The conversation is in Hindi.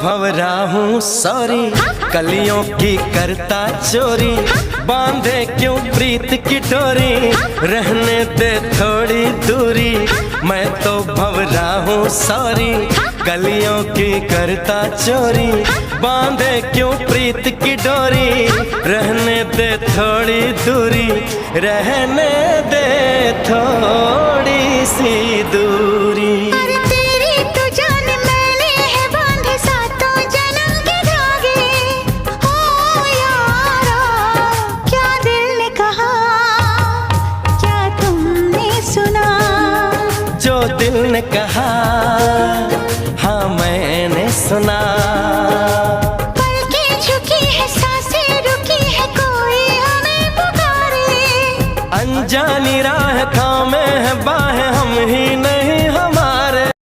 भंवरा हूँ सॉरी, कलियों की करता चोरी, बांधे क्यों प्रीत की डोरी, रहने दे थोड़ी दूरी। मैं तो भंवरा हूँ सॉरी, कलियों की करता चोरी, बांधे क्यों प्रीत की डोरी, रहने दे थोड़ी दूरी, रहने दे थोड़ी सी दूरी। जो दिल ने कहा हाँ मैंने सुना। पलकें झुकी है, सांसें रुकी है, कोई हमें पुकारे। अनजानी राह थामे है बाहें हम ही नहीं